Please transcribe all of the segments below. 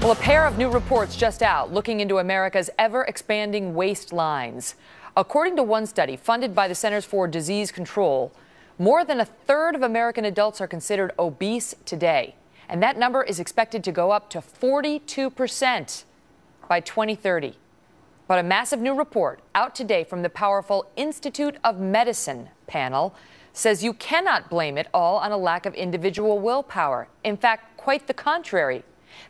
Well, a pair of new reports just out looking into America's ever-expanding waistlines. According to one study funded by the Centers for Disease Control, more than a third of American adults are considered obese today. And that number is expected to go up to 42% by 2030. But a massive new report out today from the powerful Institute of Medicine panel says you cannot blame it all on a lack of individual willpower. In fact, quite the contrary.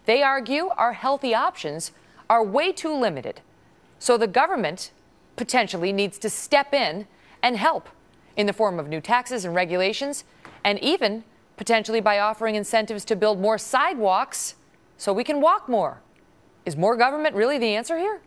They argue our healthy options are way too limited. So the government potentially needs to step in and help in the form of new taxes and regulations, and even potentially by offering incentives to build more sidewalks so we can walk more. Is more government really the answer here?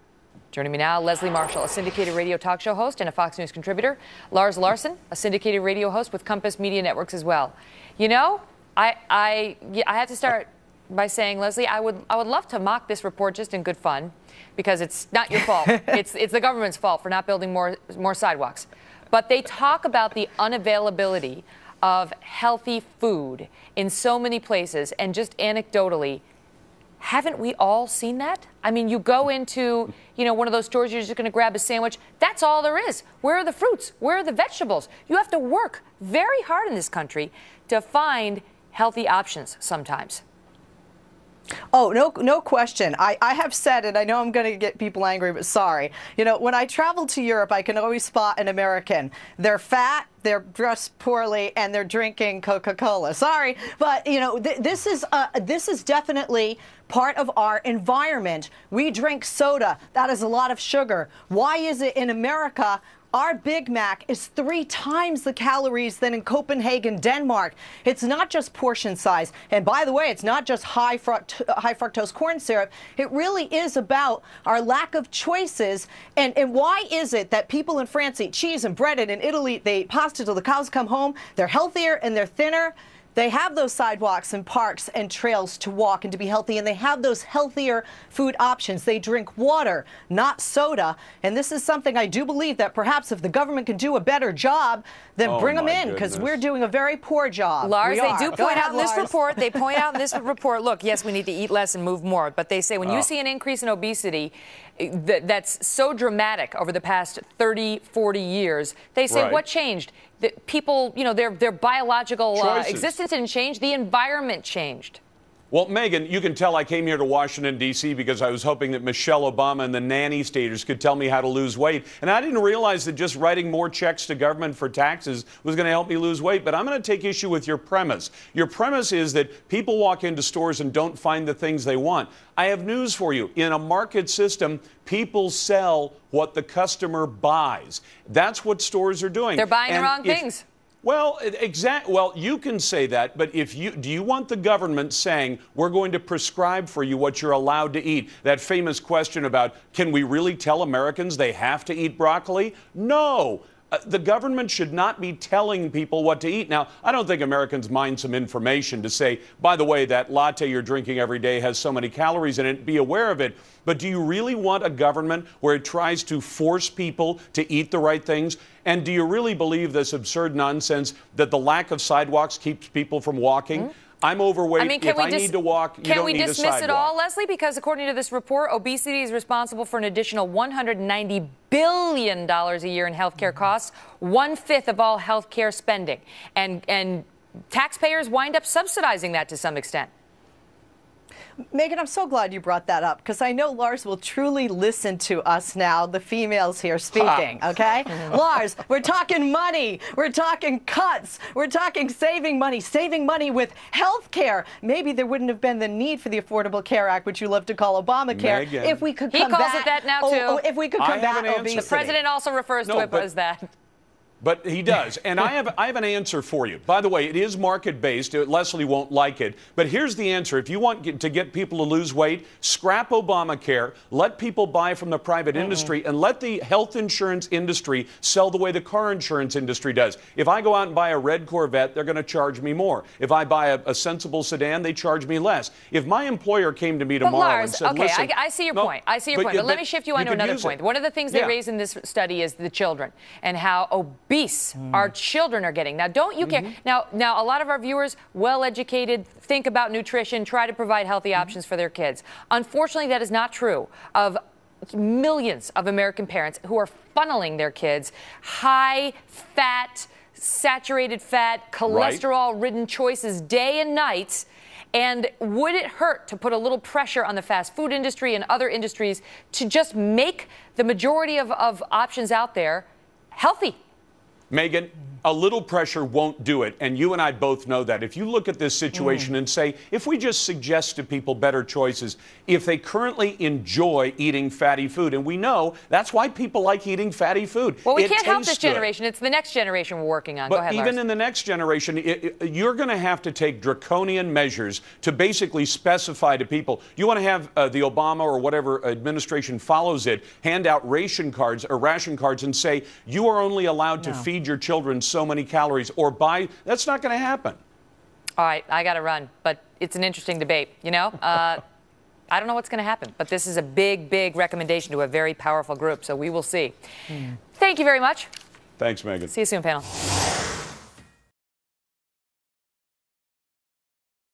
Joining me now, Leslie Marshall, a syndicated radio talk show host and a Fox News contributor. Lars Larson, a syndicated radio host with Compass Media Networks as well. You know, I have to start by saying, Leslie, I would love to mock this report just in good fun, because it's not your fault. It's the government's fault for not building more sidewalks. But they talk about the unavailability of healthy food in so many places, and just anecdotally, haven't we all seen that? I mean, you go into, one of those stores, you're just going to grab a sandwich. That's all there is. Where are the fruits? Where are the vegetables? You have to work very hard in this country to find healthy options sometimes. Oh, no question. I have said, and I know I'm going to get people angry, but sorry. When I travel to Europe, I can always spot an American. They're fat, they're dressed poorly, and they're drinking Coca-Cola. Sorry, but this is definitely part of our environment. We drink soda. That is a lot of sugar. Why is it in America our Big Mac is 3 times the calories than in Copenhagen, Denmark? It's not just portion size. And by the way, it's not just high fructose corn syrup. It really is about our lack of choices. And why is it that people in France eat cheese and bread, and in Italy they eat pasta till the cows come home? They're healthier and they're thinner. They have those sidewalks and parks and trails to walk and to be healthy, and they have those healthier food options. They drink water, not soda. And this is something I do believe that perhaps if the government can do a better job, then bring them in, because we're doing a very poor job. Lars, they do point out in this report, look, yes, we need to eat less and move more, but they say when you see an increase in obesity that's so dramatic over the past 30, 40 years, they say, what changed? People, their biological existence didn't change. The environment changed. Well, Megan, you can tell I came here to Washington, D.C. because I was hoping that Michelle Obama and the nanny staters could tell me how to lose weight. And I didn't realize that just writing more checks to government for taxes was going to help me lose weight. But I'm going to take issue with your premise. Your premise is that people walk into stores and don't find the things they want. I have news for you. In a market system, people sell what the customer buys. That's what stores are doing. They're buying the wrong things. Well, Well, you can say that, but do you want the government saying we're going to prescribe for you what you're allowed to eat? That famous question about, can we really tell Americans they have to eat broccoli? No. The government should not be telling people what to eat. Now, I don't think Americans mind some information to say, by the way, that latte you're drinking every day has so many calories in it. Be aware of it. But do you really want a government where it tries to force people to eat the right things? And do you really believe this absurd nonsense that the lack of sidewalks keeps people from walking? I'm overweight. I mean, if I need to walk, you don't need a sidewalk. Can we dismiss it all, Leslie? Because according to this report, obesity is responsible for an additional $190 billion a year in health care costs, 1/5 of all health care spending. And taxpayers wind up subsidizing that to some extent. Megan, I'm so glad you brought that up, because I know Lars will truly listen to us now, the females here speaking, okay? Lars, we're talking money. We're talking cuts. We're talking saving money with health care. Maybe there wouldn't have been the need for the Affordable Care Act, which you love to call Obamacare, Megan, if we could combat. He calls it that now, too. If we could combat obesity. The president also refers to it as that. But he does. And I have an answer for you. By the way, it is market-based. Leslie won't like it. But here's the answer. If you want to get people to lose weight, scrap Obamacare, let people buy from the private industry, and let the health insurance industry sell the way the car insurance industry does. If I go out and buy a red Corvette, they're going to charge me more. If I buy a sensible sedan, they charge me less. If my employer came to me tomorrow and said, listen... I see your point. I see your point. But let me shift you on to another point. One of the things they raise in this study is the children and how obese obese our children are getting. Now, don't you care? Now, a lot of our viewers, well-educated, think about nutrition, try to provide healthy options for their kids. Unfortunately, that is not true of millions of American parents who are funneling their kids high-fat, saturated fat, cholesterol-ridden choices day and night. And would it hurt to put a little pressure on the fast food industry and other industries to just make the majority of options out there healthy? Megan, a little pressure won't do it, and you and I both know that. If you look at this situation and say, if we just suggest to people better choices, if they currently enjoy eating fatty food, and we know that's why people like eating fatty food. Well, we can't help this generation. It's the next generation we're working on. But go ahead, even Lars. in the next generation, you're going to have to take draconian measures to basically specify to people. You want to have the Obama or whatever administration follows it hand out ration cards and say you are only allowed to feed your children so many calories or buy. That's not going to happen. All right, I got to run, but it's an interesting debate. You know, I don't know what's going to happen, but this is a big, big recommendation to a very powerful group, so we will see. Thank you very much. Thanks, Megan. See you soon, panel.